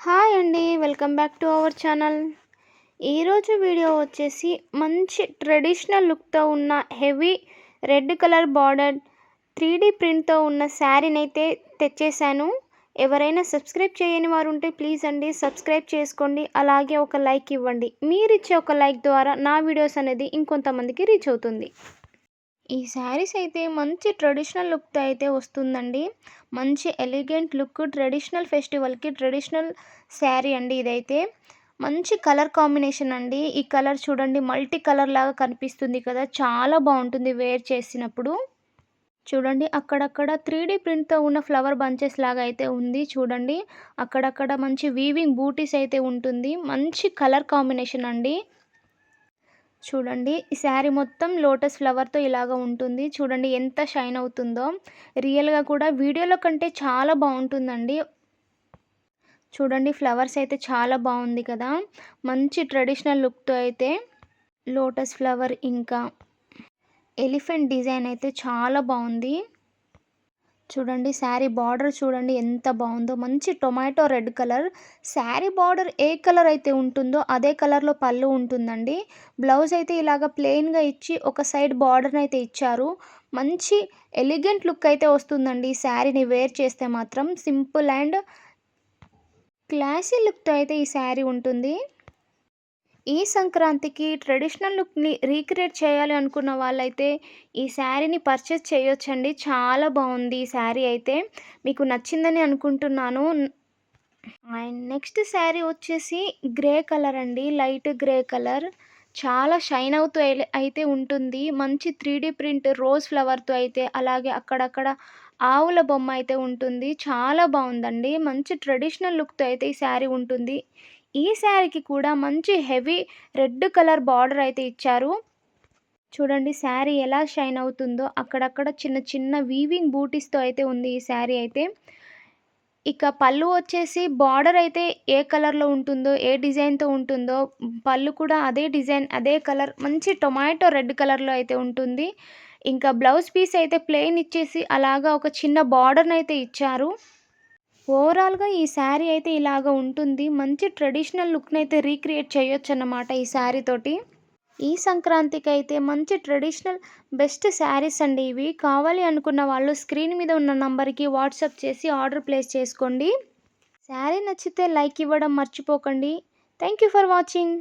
Hi అండి. Welcome back to our channel. ఈరోజు video వచ్చేసి మంచి ట్రెడిషనల్ లుక్తో ఉన్న heavy red colour border 3D ప్రింట్తో ఉన్న శారీని అయితే తెచ్చేసాను. ఎవరైనా సబ్స్క్రైబ్ చేయని వారు ఉంటే ప్లీజ్ అండి సబ్స్క్రైబ్ చేసుకోండి. అలాగే ఒక లైక్ ఇవ్వండి. మీరు ఇచ్చే ఒక లైక్ ద్వారా నా వీడియోస్ అనేది ఇంకొంతమందికి రీచ్ అవుతుంది. ఈ శారీస్ అయితే మంచి ట్రెడిషనల్ లుక్తో అయితే వస్తుందండి. మంచి ఎలిగెంట్ లుక్, ట్రెడిషనల్ ఫెస్టివల్కి ట్రెడిషనల్ శారీ అండి ఇదైతే. మంచి కలర్ కాంబినేషన్ అండి. ఈ కలర్ చూడండి, మల్టీ కలర్ లాగా కనిపిస్తుంది కదా, చాలా బాగుంటుంది వేర్ చేసినప్పుడు. చూడండి, అక్కడక్కడ 3D ప్రింట్తో ఉన్న ఫ్లవర్ బంచెస్ లాగా అయితే ఉంది. చూడండి, అక్కడక్కడ మంచి వీవింగ్ బూటీస్ అయితే ఉంటుంది. మంచి కలర్ కాంబినేషన్ అండి. చూడండి, ఈ శారీ మొత్తం లోటస్ ఫ్లవర్తో ఇలాగ ఉంటుంది. చూడండి ఎంత షైన్ అవుతుందో. రియల్గా కూడా వీడియోలో కంటే చాలా బాగుంటుందండి. చూడండి, ఫ్లవర్స్ అయితే చాలా బాగుంది కదా. మంచి ట్రెడిషనల్ లుక్తో అయితే లోటస్ ఫ్లవర్ ఇంకా ఎలిఫెంట్ డిజైన్ అయితే చాలా బాగుంది. చూడండి, శారీ బార్డర్ చూడండి ఎంత బాగుందో. మంచి tomato red colour. Sari border ఏ కలర్ అయితే ఉంటుందో అదే కలర్లో పళ్ళు ఉంటుందండి. బ్లౌజ్ అయితే ఇలాగ ప్లెయిన్గా ఇచ్చి ఒక సైడ్ బార్డర్ని అయితే ఇచ్చారు. మంచి ఎలిగెంట్ లుక్ అయితే వస్తుందండి ఈ శారీని వేర్ చేస్తే మాత్రం. సింపుల్ అండ్ క్లాసీ లుక్తో అయితే ఈ శారీ ఉంటుంది. ఈ సంక్రాంతికి ట్రెడిషనల్ లుక్ని రీక్రియేట్ చేయాలి అనుకున్న వాళ్ళైతే ఈ శారీని పర్చేస్ చేయొచ్చండి. చాలా బాగుంది ఈ శారీ అయితే. మీకు నచ్చిందని అనుకుంటున్నాను. అండ్ నెక్స్ట్ శారీ వచ్చేసి గ్రే కలర్ అండి. Light grey colour. చాలా షైన్ అవుతూ అయితే ఉంటుంది. మంచి 3D ప్రింట్ రోజ్ ఫ్లవర్తో అయితే, అలాగే అక్కడక్కడ ఆవుల బొమ్మ అయితే ఉంటుంది. చాలా బాగుందండి. మంచి ట్రెడిషనల్ లుక్తో అయితే ఈ శారీ ఉంటుంది. ఈ శారీకి కూడా మంచి హెవీ రెడ్ కలర్ బార్డర్ అయితే ఇచ్చారు. చూడండి శారీ ఎలా షైన్ అవుతుందో. అక్కడక్కడ చిన్న చిన్న వీవింగ్ బూటీస్తో అయితే ఉంది ఈ శారీ అయితే. ఇక పళ్ళు వచ్చేసి బార్డర్ అయితే ఏ కలర్లో ఉంటుందో, ఏ డిజైన్తో ఉంటుందో, పళ్ళు కూడా అదే డిజైన్ అదే కలర్ మంచి టొమాటో రెడ్ కలర్లో అయితే ఉంటుంది. ఇంకా బ్లౌజ్ పీస్ అయితే ప్లెయిన్ ఇచ్చేసి అలాగా ఒక చిన్న బార్డర్ని అయితే ఇచ్చారు. ఓవరాల్గా ఈ శారీ అయితే ఇలాగ ఉంటుంది. మంచి ట్రెడిషనల్ లుక్ని అయితే రీక్రియేట్ చేయొచ్చు అన్నమాట ఈ శారీ తోటి. ఈ సంక్రాంతికి అయితే మంచి ట్రెడిషనల్ బెస్ట్ శారీస్ అండి ఇవి. కావాలి అనుకున్న వాళ్ళు స్క్రీన్ మీద ఉన్న నంబర్కి వాట్సాప్ చేసి ఆర్డర్ ప్లేస్ చేసుకోండి. శారీ నచ్చితే లైక్ ఇవ్వడం మర్చిపోకండి. Thank you for watching.